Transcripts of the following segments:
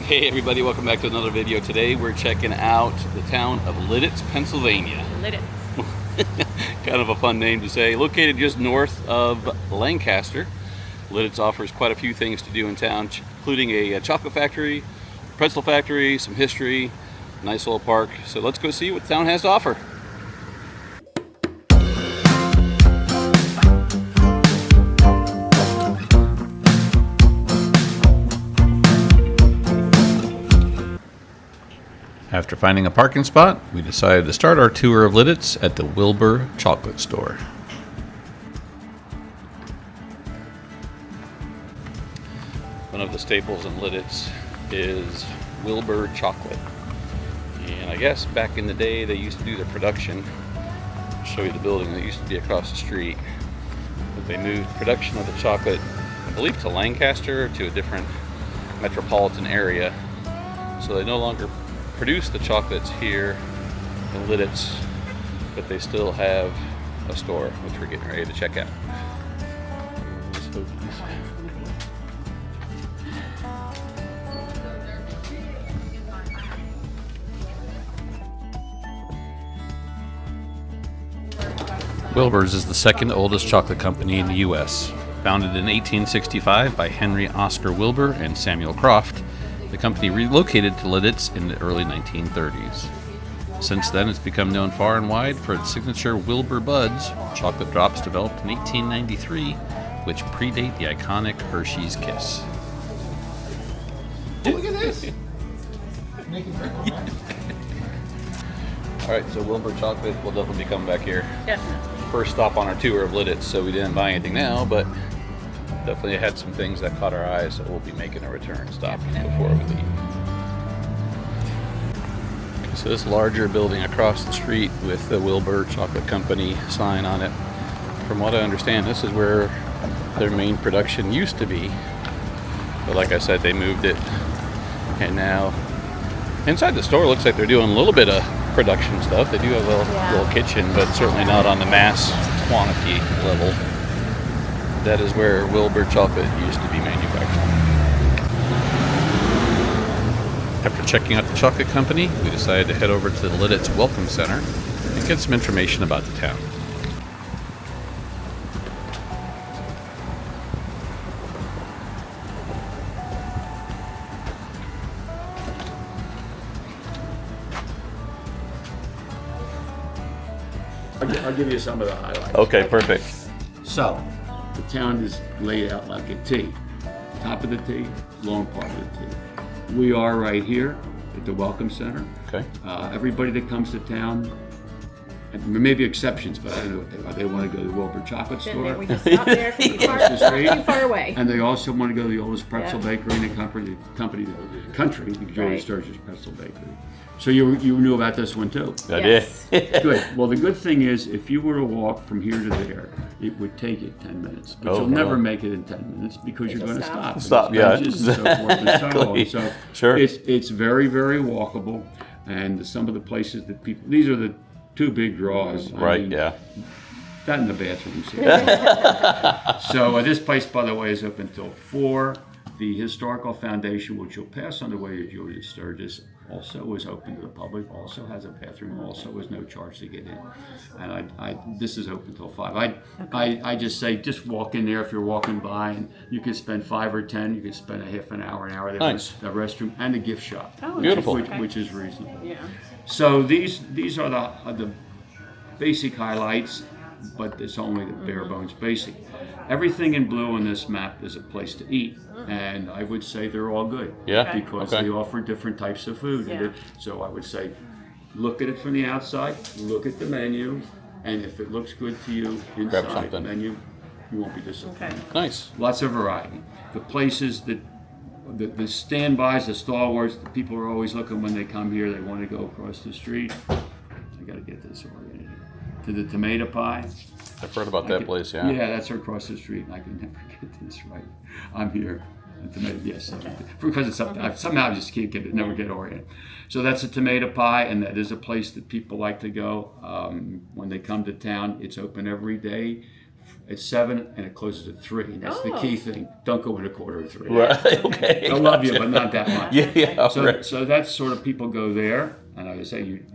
Hey everybody, welcome back to another video. Today we're checking out the town of Lititz, Pennsylvania. Lititz. Kind of a fun name to say. Located just north of Lancaster, Lititz offers quite a few things to do in town, including a chocolate factory, pretzel factory, some history, nice little park. So let's go see what the town has to offer. After finding a parking spot, we decided to start our tour of Lititz at the Wilbur Chocolate store. One of the staples in Lititz is Wilbur Chocolate. And I guess back in the day they used to do their production. I'll show you the building that used to be across the street. But they moved production of the chocolate, I believe, to Lancaster, to a different metropolitan area. So they no longer produce the chocolates here in Lititz, but they still have a store, which we're getting ready to check out. Wilbur's is the second oldest chocolate company in the U.S. Founded in 1865 by Henry Oscar Wilbur and Samuel Croft, the company relocated to Lititz in the early 1930s. Since then, it's become known far and wide for its signature Wilbur Buds, chocolate drops developed in 1893, which predate the iconic Hershey's Kiss. Oh, look at this! All right, so Wilbur Chocolate will definitely be coming back here. Definitely. First stop on our tour of Lititz, so we didn't buy anything now, but definitely had some things that caught our eyes, so we'll be making a return stop before we leave. So this larger building across the street with the Wilbur Chocolate Company sign on it, from what I understand, this is where their main production used to be. But like I said, they moved it, and now inside the store looks like they're doing a little bit of production stuff. They do have a little kitchen, but certainly not on the mass quantity level. That is where Wilbur Chocolate used to be manufactured. After checking out the chocolate company, we decided to head over to the Lititz Welcome Center and get some information about the town. I'll give you some of the highlights. Okay, perfect. So, the town is laid out like a T. Top of the T, long part of the T. We are right here at the Welcome Center. Okay. Everybody that comes to town, and there may be exceptions, but I don't know what they are. They want to go to the Wilbur Chocolate store. We just stopped there because too far away. And they also want to go to the oldest pretzel bakery in the country, the Getaway Sturgis Pretzel Bakery. So you knew about this one too? I Yes. did. Good. Well, the good thing is, if you were to walk from here to there, it would take you 10 minutes. But you'll never make it in 10 minutes because you're going to stop. Stop, yeah. And so forth and so on. So Sure. it's very, very walkable. And some of the places that people, these are the two big draws. I mean, yeah. that and the bathrooms. So this place, by the way, is open until 4. The Historical Foundation, which you'll pass on the way to Julia Sturgis, also is open to the public, also has a bathroom, also is no charge to get in. And this is open till 5. I just say, just walk in there if you're walking by, and you can spend 5 or 10, you can spend a half an hour. They Nice. have a restroom and a gift shop. Oh, Beautiful. Which is reasonable. Yeah. So these are the basic highlights, but it's only the bare bones basic. Everything in blue on this map is a place to eat, and I would say they're all good. Yeah, Because okay. they offer different types of food. Yeah. So I would say, look at it from the outside, look at the menu, and if it looks good to you inside the something. menu, you won't be disappointed. Okay. Nice. Lots of variety. The places that the standbys, the stalwarts, the people are always looking when they come here. They want to go across the street. I got to get this oriented. To the tomato pie. I've heard about that place, yeah. Yeah, that's across the street, and I can never get this right. I'm here. Tomato, yes, because it's something. I somehow just can't get it, never get oriented. So that's a tomato pie, and that is a place that people like to go when they come to town. It's open every day at 7 and it closes at 3. And that's the key thing. Don't go in a quarter of 3. Right. Okay. I love you, but not that much. Yeah. So, Right. so that's sort of people go there, and I would say you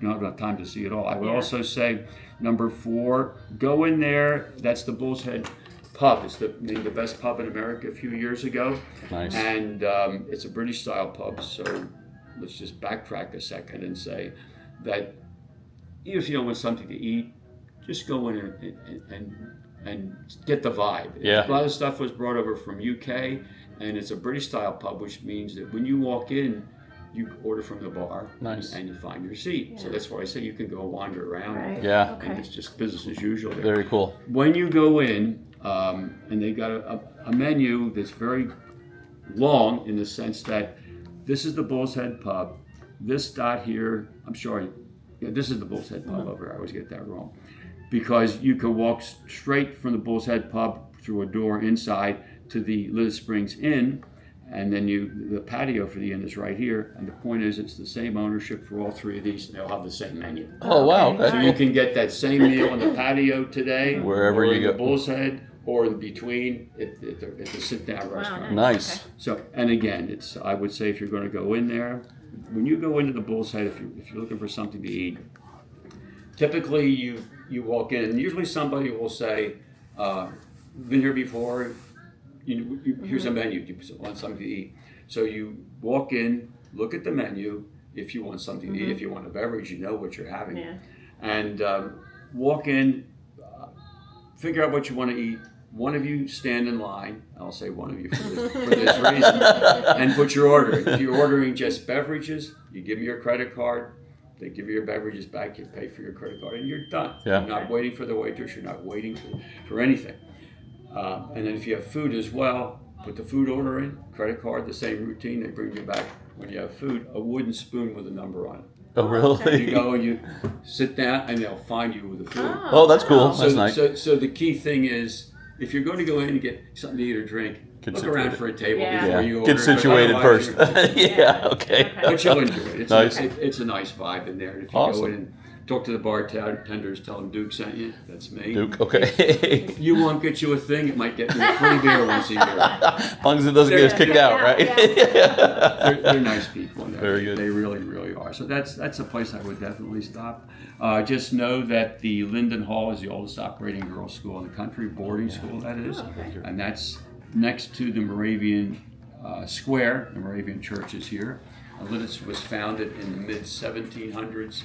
don't have enough time to see it all. I would also say number 4, go in there. That's the Bull's Head Pub. It's named the best pub in America a few years ago. Nice. And it's a British style pub. So let's just backtrack a second and say that even if you don't want something to eat, just go in and get the vibe. Yeah. A lot of stuff was brought over from UK, and it's a British style pub, which means that when you walk in, you order from the bar. Nice. And you find your seat. So that's why I say you can go wander around. Right. Yeah. And it's just business as usual there. Very cool. When you go in, and they got a menu that's very long in the sense that this is the Bull's Head Pub. This dot here, I'm sorry, this is the Bull's Head Pub over here. I always get that wrong. Because you can walk straight from the Bull's Head Pub through a door inside to the Lititz Springs Inn, and then the patio for the inn is right here. And the point is, it's the same ownership for all 3 of these, and they'll have the same menu. Oh, wow. Okay. So you can get that same meal on the patio today, Wherever or you in go. the Bull's Head, or in between at the sit-down restaurant. Nice. So, and again, I would say if you're going to go in there, when you go into the Bull's Head, if you're looking for something to eat, typically you walk in, and usually somebody will say, "Been here before? Here's a menu. Do you want something to eat?" So you walk in, look at the menu. If you want something to eat, if you want a beverage, you know what you're having, and walk in, figure out what you want to eat. One of you stand in line. I'll say one of you for this reason, and put your order in. If you're ordering just beverages, you give me your credit card. They give you your beverages back. You pay for your credit card, and you're done. Yeah. You're not waiting for the waitress. You're not waiting for anything. And then if you have food as well, put the food order in, credit card, the same routine. They bring you back when you have food a wooden spoon with a number on it. Oh, really? You go and you sit down, and they'll find you with the food. Oh, that's cool. That's nice. So the key thing is, if you're going to go in and get something to eat or drink, look around for a table before you order. Get situated first. Yeah, okay. But you'll enjoy it. It's, Nice. it's a nice vibe in there. And if you go in and talk to the bartenders, tell them Duke sent you. That's me. Duke, okay. You won't get you a thing. It might get you a free beer once a year. As long as it doesn't get us kicked out, right? They're nice people. Very good. They really, really are. So that's a place I would definitely stop. Just know that the Linden Hall is the oldest operating girls' school in the country, boarding school that is, and that's next to the Moravian Square. The Moravian Church is here. Lititz was founded in the mid-1700s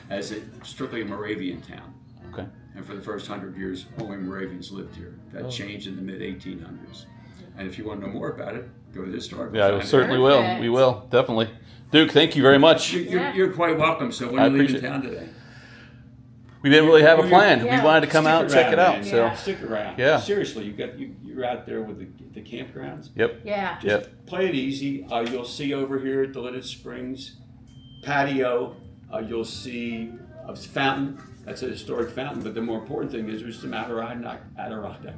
as strictly a Moravian town. Okay. And for the first 100 years, only Moravians lived here. That changed in the mid-1800s. And if you want to know more about it, go to the historical. Yeah, I certainly will. We will, definitely. Duke, thank you very much. You're quite welcome. So when are you leaving town today? We didn't really have a plan. We wanted to come out and check it out. Man. So Stick around. Yeah. Seriously, you're out there with the campgrounds. Yep. Yeah. Just play it easy. You'll see over here at the Lititz Springs patio, you'll see a fountain. That's a historic fountain. But the more important thing is there's some Adirondack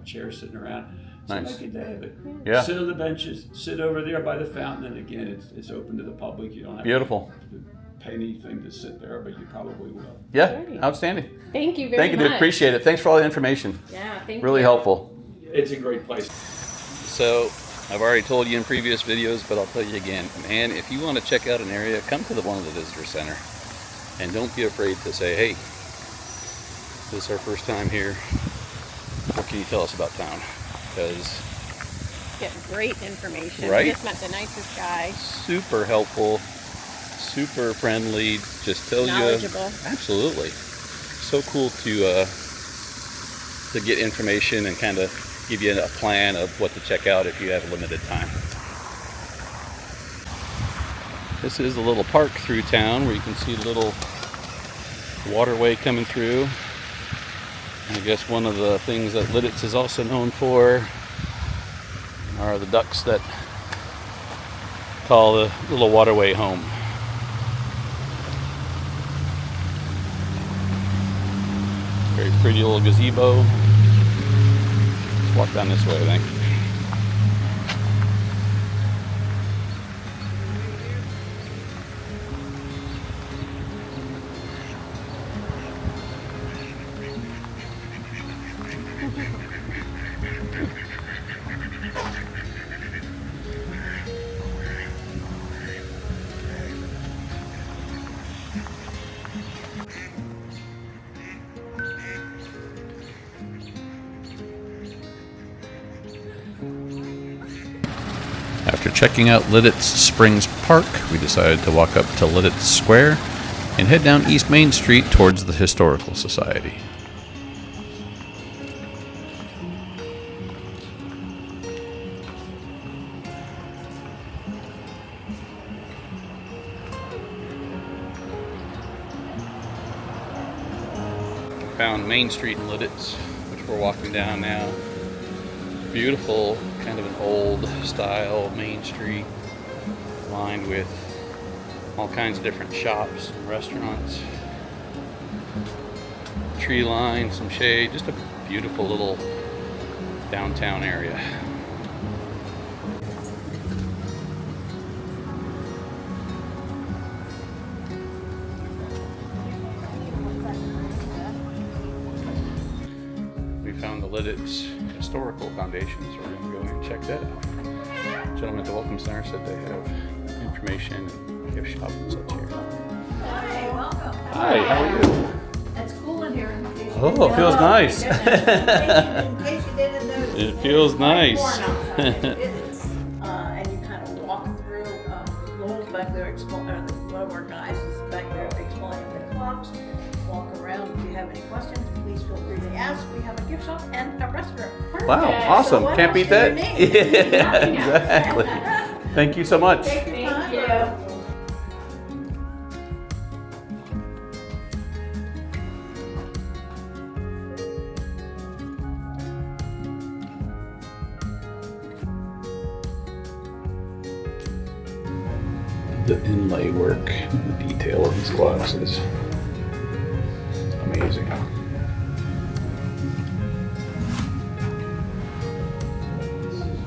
chairs sitting around. So Nice. make a day of it. Yeah. Sit on the benches. Sit over there by the fountain. And again, it's open to the public. You don't have Beautiful. to pay anything to sit there, but you probably will. Yeah. Outstanding. Thank you very much. Thank you, Duke. Appreciate it. Thanks for all the information. Yeah, thank you. Really helpful. It's a great place. So, I've already told you in previous videos, but I'll tell you again. Man, if you want to check out an area, come to one of the visitor center. And don't be afraid to say, hey, this is our first time here. What can you tell us about town? Because Get great information. Right? We just met the nicest guy. super helpful, super friendly, just tells Knowledgeable. you. Absolutely. So cool to get information and kind of give you a plan of what to check out if you have limited time. This is a little park through town where you can see a little waterway coming through. And I guess one of the things that Lititz is also known for are the ducks that call the little waterway home. Very pretty little gazebo. Let's walk down this way, I think. After checking out Lititz Springs Park, we decided to walk up to Lititz Square and head down East Main Street towards the Historical Society. Found Main Street in Lititz, which we're walking down now. Beautiful, kind of an old style Main Street, lined with all kinds of different shops and restaurants. Tree line, some shade, just a beautiful little downtown area. We found the Lititz Historical Foundation, so we're going to go in and check that out. The gentleman at the Welcome Center said they have information and gift shop and such here. Hi, welcome. Hi, how are you? It's cool in here. In case you Oh, didn't it feels know. nice. In case you didn't know. It feels nice. It is. And you kind of walk through. Lowell's back there explaining. One of our guys is back there explaining the clocks. Walk around. If you have any questions, please feel free to ask. We have a gift shop and a restaurant. Wow, Perfect. awesome. So what Can't else beat do you that. need? Yeah, exactly. Thank you so much. Take your time. The inlay work, the detail of these clocks is amazing.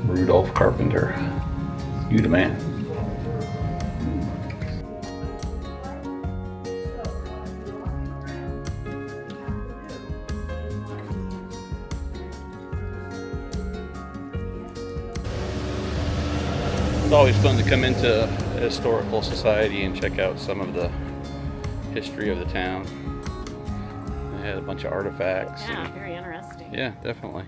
Rudolph Carpenter, you the man. It's always fun to come into a historical society and check out some of the history of the town. They had a bunch of artifacts. Yeah, and- very interesting. yeah, definitely.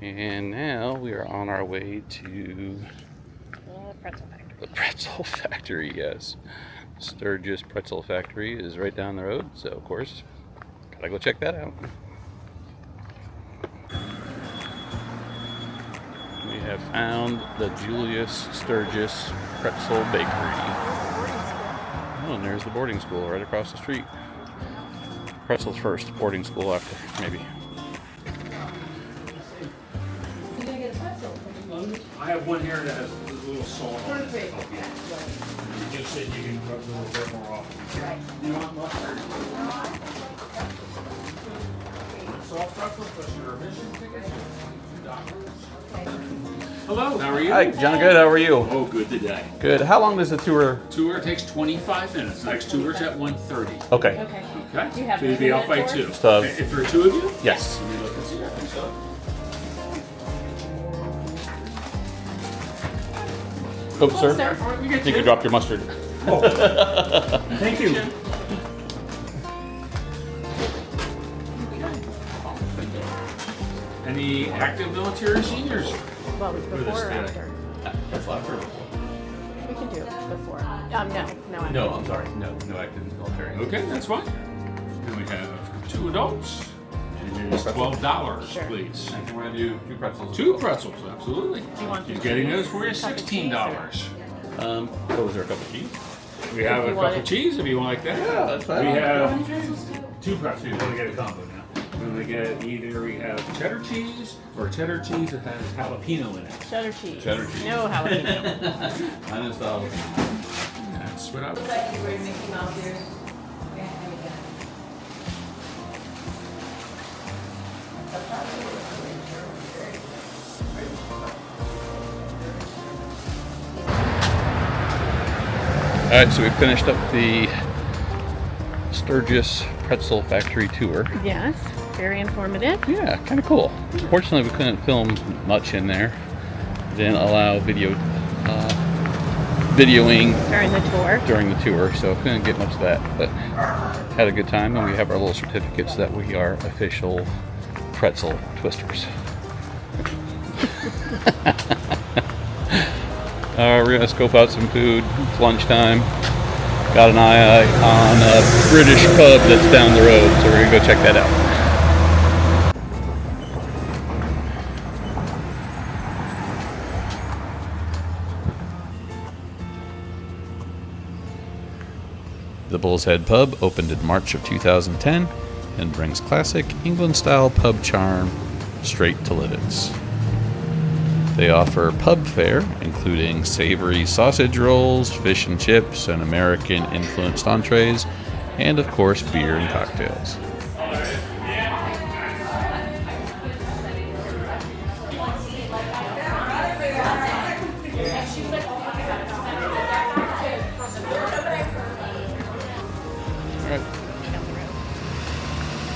And now we are on our way to Pretzel factory. the pretzel factory, yes. Sturgis Pretzel Factory is right down the road, so of course, gotta go check that out. We have found the Julius Sturgis Pretzel Bakery. Oh, and there's the boarding school right across the street. Pretzels first, boarding school after, maybe. I have one here that has a little salt on it. You just said you can rub it a little bit more often. You want mustard? Salt pretzel plus your admission tickets. Hello, how are you? Hi, John, good, how are you? Oh, good today. Good. How long does the tour? Tour takes 25 minutes. Next tour's at 1:30. Okay. Okay. Okay? Do you have So you'll be out by minute 2. So- Okay, if there are 2 of you? Yes. Let me look and see. I think so. Oh, sir. All right, we get You could drop your mustard. Thank you. Any active military seniors? Well, it's For this before or day. after? That's after. We can do it before. No, after. No, I'm sorry. No active military. Okay, that's fine. Then we have 2 adults. And it is $12, Sure. please. And we're gonna do 2 pretzels. 2 pretzels, absolutely. you want You're the getting cheese? those for you, Cup of cheese, $16. Was there a cup of cheese? We have If a you cup want of it. cheese if you want like that. Yeah, that's fine. We have 2 pretzels. We're going to get a combo now. We're going to get either we have cheddar cheese or cheddar cheese that has jalapeno in it. Cheddar cheese. Cheddar cheese. No jalapeno. I just thought. That's what I would. Thank you, Mickey Mouse here. All right, so we finished up the Sturgis Pretzel Factory tour. Yes, very informative. Yeah, kind of cool. Unfortunately, we couldn't film much in there. Didn't allow videoing During the tour. so couldn't get much of that. But had a good time, and we have our little certificates that we are official pretzel twisters. We're gonna scope out some food. It's lunchtime. Got an eye on a British pub that's down the road, so we're gonna go check that out. The Bull's Head Pub opened in March of 2010 and brings classic England-style pub charm straight to Lititz. They offer pub fare, including savory sausage rolls, fish and chips, and American-influenced entrees, and of course beer and cocktails.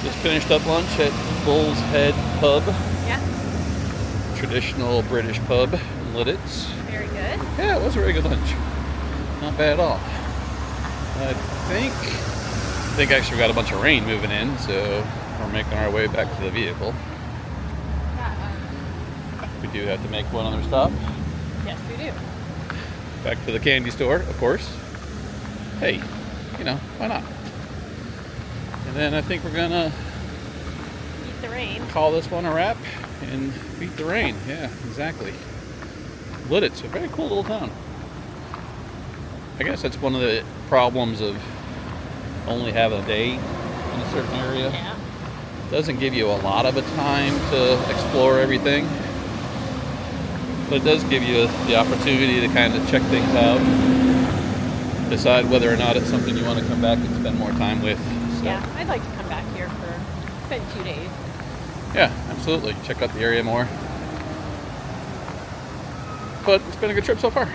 Just finished up lunch at Bull's Head Pub. Yeah. Traditional British pub in Lititz. Very good. Yeah, it was a very good lunch. Not bad at all. I think actually we got a bunch of rain moving in, so we're making our way back to the vehicle. We do have to make one other stop. Yes, we do. Back to the candy store, of course. Hey, you know, why not? And then I think we're gonna Beat the rain. call this one a wrap and beat the rain. Yeah, exactly. Lititz, a very cool little town. I guess that's one of the problems of only having a day in a certain area. Yeah. Doesn't give you a lot of a time to explore everything, but it does give you the opportunity to kind of check things out, decide whether or not it's something you want to come back and spend more time with. So, Yeah, I'd like to come back here for spend 2 days. yeah, absolutely. Check out the area more. But it's been a good trip so far.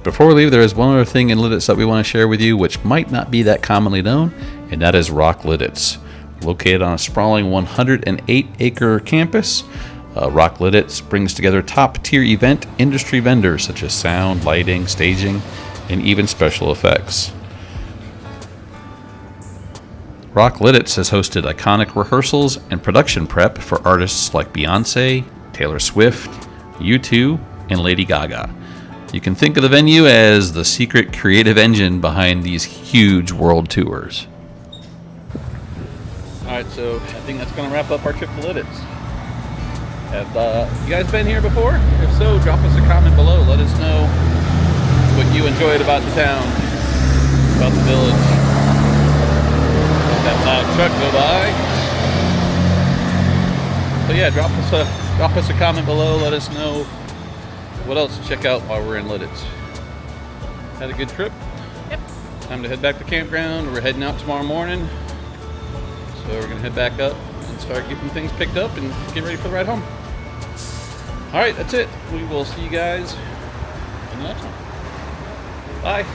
Before we leave, there is one other thing in Lititz that we want to share with you, which might not be that commonly known, and that is Rock Lititz. Located on a sprawling 108-acre campus, Rock Lititz brings together top-tier event industry vendors such as sound, lighting, staging, and even special effects. Rock Lititz has hosted iconic rehearsals and production prep for artists like Beyonce, Taylor Swift, U2, and Lady Gaga. You can think of the venue as the secret creative engine behind these huge world tours. Alright, so I think that's going to wrap up our trip to Lititz. Have you guys been here before? If so, drop us a comment below. Let us know what you enjoyed about the town, about the village. Let that loud truck go by. So yeah, drop us a comment below. Let us know what else to check out while we're in Lititz. Had a good trip? Yep. Time to head back to campground. We're heading out tomorrow morning. So we're gonna head back up and start getting things picked up and get ready for the ride home. All right, that's it. We will see you guys in the next one. Bye.